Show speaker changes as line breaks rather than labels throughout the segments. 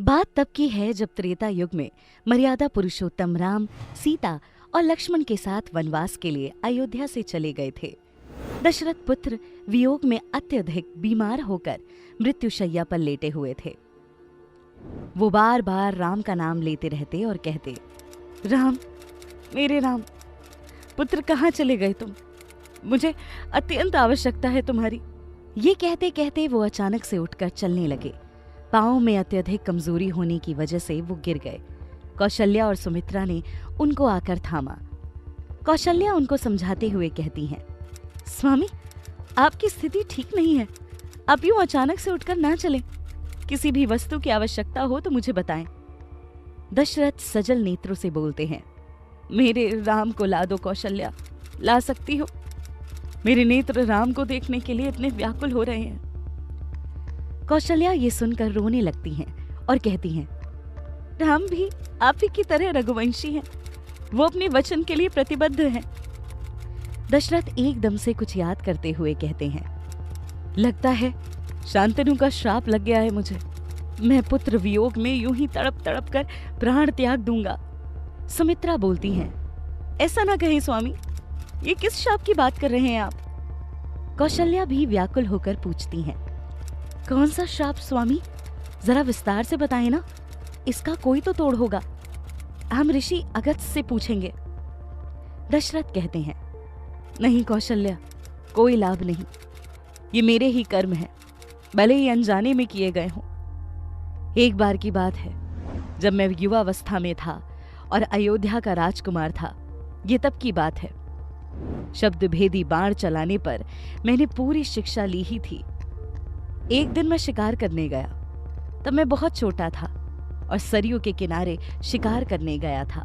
बात तब की है जब त्रेता युग में मर्यादा पुरुषोत्तम राम सीता और लक्ष्मण के साथ वनवास के लिए अयोध्या से चले गए थे। दशरथ पुत्र वियोग में अत्यधिक बीमार होकर मृत्युशैया पर लेटे हुए थे। वो बार बार राम का नाम लेते रहते और कहते, राम, मेरे राम, पुत्र कहाँ चले गए तुम? मुझे अत्यंत आवश्यकता है तुम्हारी। ये कहते कहते वो अचानक से उठकर चलने लगे। पाँव में अत्यधिक कमजोरी होने की वजह से वो गिर गए। कौशल्या और सुमित्रा ने उनको आकर थामा। कौशल्या उनको समझाते हुए कहती हैं, स्वामी, आपकी स्थिति ठीक नहीं है। आप यूं अचानक से उठकर ना चलें। किसी भी वस्तु की आवश्यकता हो तो मुझे बताएं। दशरथ सजल नेत्रों से बोलते हैं, मेरे राम को ला दो कौशल्या, ला सकती हो? मेरे नेत्र राम को देखने के लिए इतने व्याकुल हो रहे हैं। कौशल्या ये सुनकर रोने लगती हैं और कहती हैं, राम भी आप ही की तरह रघुवंशी हैं। वो अपने वचन के लिए प्रतिबद्ध हैं। दशरथ एकदम से कुछ याद करते हुए कहते हैं, लगता है शांतनु का श्राप लग गया है मुझे। मैं पुत्र वियोग में यूं ही तड़प तड़प कर प्राण त्याग दूंगा। सुमित्रा बोलती हैं, ऐसा ना कहें स्वामी, ये किस श्राप की बात कर रहे हैं आप? कौशल्या भी व्याकुल होकर पूछती हैं, कौन सा श्राप स्वामी? जरा विस्तार से बताएं ना, इसका कोई तो तोड़ होगा। हम ऋषि अगस्त्य से पूछेंगे। दशरथ कहते हैं, नहीं कौशल्या, कोई लाभ नहीं। ये मेरे ही कर्म है, भले ही अनजाने में किए गए हों। एक बार की बात है, जब मैं युवावस्था में था और अयोध्या का राजकुमार था। ये तब की बात है। शब्द भेदी बाण चलाने पर मैंने पूरी शिक्षा ली ही थी। एक दिन मैं शिकार करने गया। तब मैं बहुत छोटा था और सरयू के किनारे शिकार करने गया था।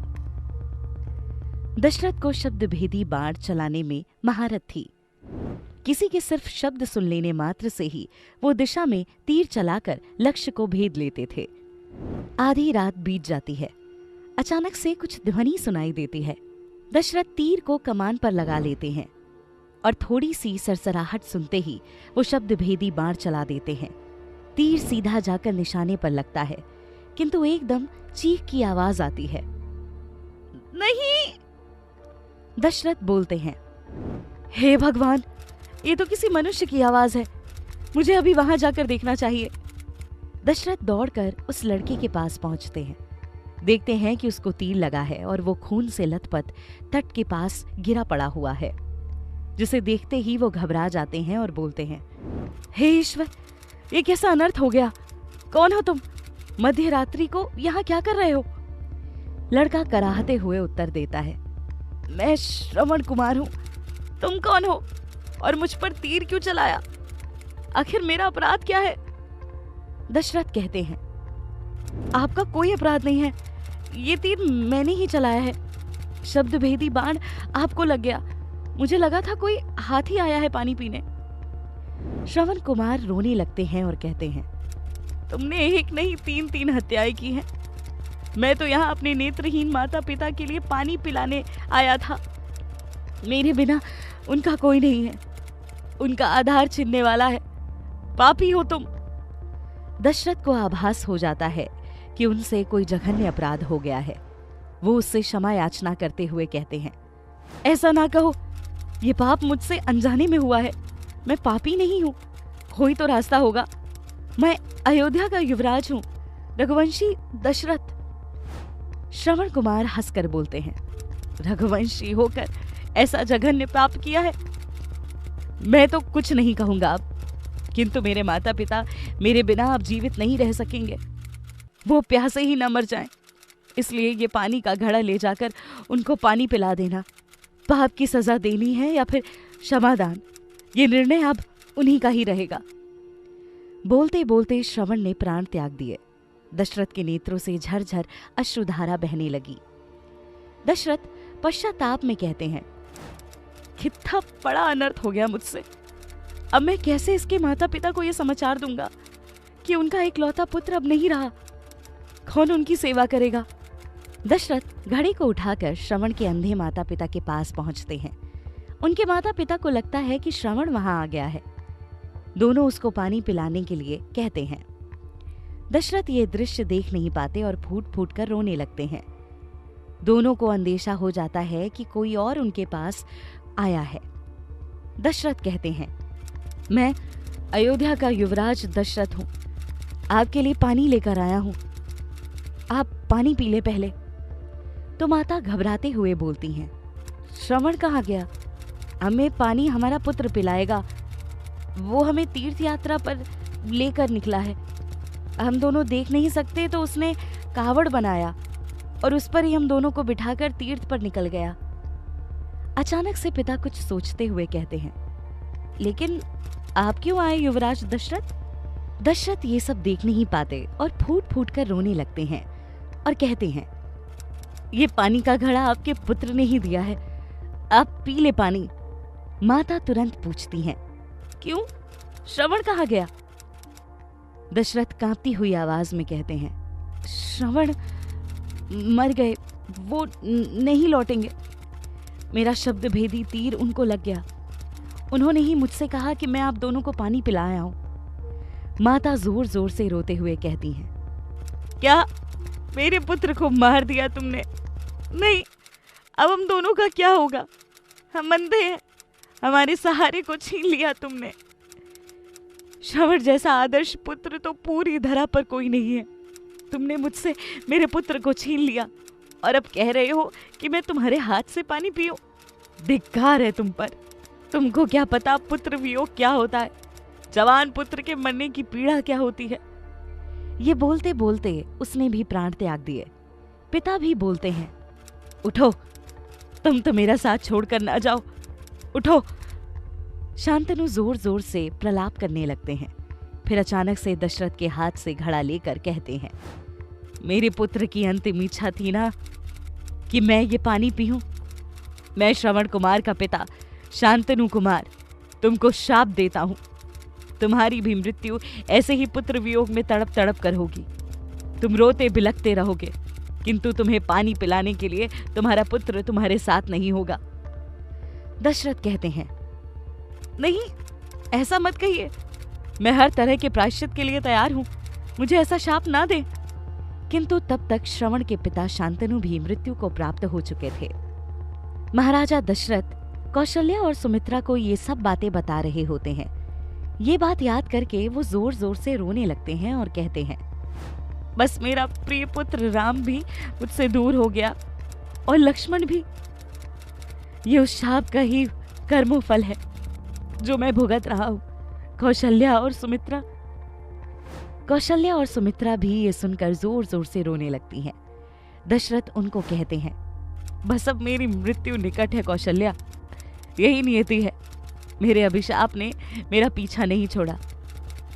दशरथ को शब्द भेदी बाण चलाने में महारत थी। किसी के सिर्फ शब्द सुन लेने मात्र से ही वो दिशा में तीर चलाकर लक्ष्य को भेद लेते थे। आधी रात बीत जाती है। अचानक से कुछ ध्वनि सुनाई देती है। दशरथ तीर को कमान पर लगा लेते हैं और थोड़ी सी सरसराहट सुनते ही वो शब्द भेदी बाण चला देते हैं। तीर सीधा जाकर निशाने पर लगता है, किंतु एकदम चीख की आवाज आती है। नहीं! दशरथ बोलते हैं, हे भगवान, ये तो किसी मनुष्य की आवाज है। मुझे अभी वहां जाकर देखना चाहिए। दशरथ दौड़कर उस लड़के के पास पहुंचते हैं। देखते हैं कि उसको तीर लगा है और वो खून से लथपथ तट के पास गिरा पड़ा हुआ है, जिसे देखते ही वो घबरा जाते हैं और बोलते हैं, हे ईश्वर, ये कैसा अनर्थ हो गया? कौन हो तुम? मध्य रात्रि को यहाँ क्या कर रहे हो? लड़का कराहते हुए उत्तर देता है, मैं श्रवण कुमार हूं। तुम कौन हो और मुझ पर तीर क्यों चलाया? आखिर मेरा अपराध क्या है? दशरथ कहते हैं, आपका कोई अपराध नहीं है। ये तीर मैंने ही चलाया है। शब्द भेदी बाण आपको लग गया। मुझे लगा था कोई हाथी आया है पानी पीने। श्रवण कुमार रोने लगते हैं और कहते हैं, तुमने एक नहीं 3 हत्याएं की हैं। मैं तो यहाँ अपने नेत्रहीन माता पिता के लिए पानी पिलाने आया था। मेरे बिना उनका कोई नहीं है। उनका आधार छीनने वाला है। पापी हो तुम। दशरथ को आभास हो जाता है कि उनसे कोई जघन्य अपराध हो गया है। वो उससे क्षमा याचना करते हुए कहते हैं, ऐसा ना कहो। ये पाप मुझसे अनजाने में हुआ है। मैं पापी नहीं हूं। कोई तो रास्ता होगा। मैं अयोध्या का युवराज हूं, रघुवंशी दशरथ। श्रवण कुमार हंसकर बोलते हैं, रघुवंशी होकर ऐसा जघन्य पाप किया है? मैं तो कुछ नहीं कहूंगा अब, किंतु मेरे माता पिता मेरे बिना अब जीवित नहीं रह सकेंगे। वो प्यासे ही न मर जाएं। इसलिए ये पानी का घड़ा ले जाकर उनको पानी पिला देना। पाप की सजा देनी है या फिर क्षमादान, ये निर्णय अब उन्हीं का ही रहेगा। बोलते बोलते श्रवण ने प्राण त्याग दिए। दशरथ के नेत्रों से झरझर अश्रुधारा बहने लगी। दशरथ पश्चाताप में कहते हैं, कितना बड़ा अनर्थ हो गया मुझसे। अब मैं कैसे इसके माता पिता को यह समाचार दूंगा कि उनका इकलौता पुत्र अब नहीं रहा? कौन उनकी सेवा करेगा? दशरथ घड़ी को उठाकर श्रवण के अंधे माता पिता के पास पहुंचते हैं। उनके माता पिता को लगता है कि श्रवण वहां आ गया है। दोनों उसको पानी पिलाने के लिए कहते हैं। दशरथ ये दृश्य देख नहीं पाते और फूट फूट कर रोने लगते हैं। दोनों को अंदेशा हो जाता है कि कोई और उनके पास आया है। दशरथ कहते हैं, मैं अयोध्या का युवराज दशरथ हूं, आपके लिए पानी लेकर आया हूं, आप पानी पी ले पहले। तो माता घबराते हुए बोलती हैं, श्रवण कहाँ गया? हमें पानी हमारा पुत्र पिलाएगा, वो हमें तीर्थ यात्रा पर लेकर निकला है। हम दोनों देख नहीं सकते तो उसने कावड़ बनाया और उस पर ही हम दोनों को बिठाकर तीर्थ पर निकल गया। अचानक से पिता कुछ सोचते हुए कहते हैं, लेकिन आप क्यों आए युवराज दशरथ? दशरथ ये सब देख नहीं पाते और फूट फूट कर रोने लगते हैं और कहते हैं, ये पानी का घड़ा आपके पुत्र ने ही दिया है, आप पी ले पानी। माता तुरंत पूछती हैं, क्यों? श्रवण कहाँ गया? दशरथ कांपती हुई आवाज में कहते हैं, श्रवण मर गए, वो नहीं लौटेंगे। मेरा शब्द भेदी तीर उनको लग गया, उन्होंने ही मुझसे कहा कि मैं आप दोनों को पानी पिलाया हूं। माता जोर जोर से रोते हुए कहती हैं, क्या मेरे पुत्र को मार दिया तुमने? नहीं, अब हम दोनों का क्या होगा? हम अंधे हैं, हमारे सहारे को छीन लिया तुमने। श्रवण जैसा आदर्श पुत्र तो पूरी धरा पर कोई नहीं है। तुमने मुझसे मेरे पुत्र को छीन लिया और अब कह रहे हो कि मैं तुम्हारे हाथ से पानी पीऊं। धिक्कार है तुम पर। तुमको क्या पता पुत्र वियोग क्या होता है, जवान पुत्र के मरने की पीड़ा क्या होती है। ये बोलते बोलते उसने भी प्राण त्याग दिए। पिता भी बोलते हैं, उठो, तुम तो मेरा साथ छोड़कर ना जाओ, उठो। शांतनु जोर जोर से प्रलाप करने लगते हैं। फिर अचानक से दशरथ के हाथ से घड़ा लेकर कहते हैं, मेरे पुत्र की अंतिम इच्छा थी ना कि मैं ये पानी पीऊं। मैं श्रवण कुमार का पिता शांतनु कुमार तुमको शाप देता हूं। तुम्हारी भी मृत्यु ऐसे ही पुत्र वियोग में तड़प तड़प कर होगी। तुम रोते बिलखते रहोगे, किंतु तुम्हें पानी पिलाने के लिए तुम्हारा पुत्र तुम्हारे साथ नहीं होगा। दशरथ कहते हैं, नहीं, ऐसा मत कहिए, मैं हर तरह के प्रायश्चित के लिए तैयार हूं, मुझे ऐसा शाप ना दे। किंतु तब तक श्रवण के पिता शांतनु भी मृत्यु को प्राप्त हो चुके थे। महाराजा दशरथ कौशल्या और सुमित्रा को ये सब बातें बता रहे होते हैं। ये बात याद करके वो जोर जोर से रोने लगते हैं और कहते हैं, बस मेरा प्रिय पुत्र राम भी मुझसे दूर हो गया और लक्ष्मण भी। ये उस शाप का ही कर्मफल है जो मैं भुगत रहा हूं। कौशल्या और सुमित्रा भी ये सुनकर जोर जोर से रोने लगती हैं। दशरथ उनको कहते हैं, बस अब मेरी मृत्यु निकट है कौशल्या, यही नियति है। मेरे अभिशाप ने मेरा पीछा नहीं छोड़ा।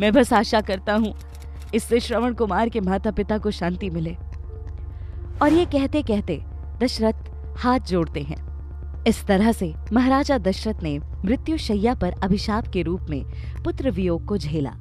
मैं बस आशा करता हूं इससे श्रवण कुमार के माता पिता को शांति मिले। और ये कहते कहते दशरथ हाथ जोड़ते हैं। इस तरह से महाराजा दशरथ ने मृत्यु शैया पर अभिशाप के रूप में पुत्र वियोग को झेला।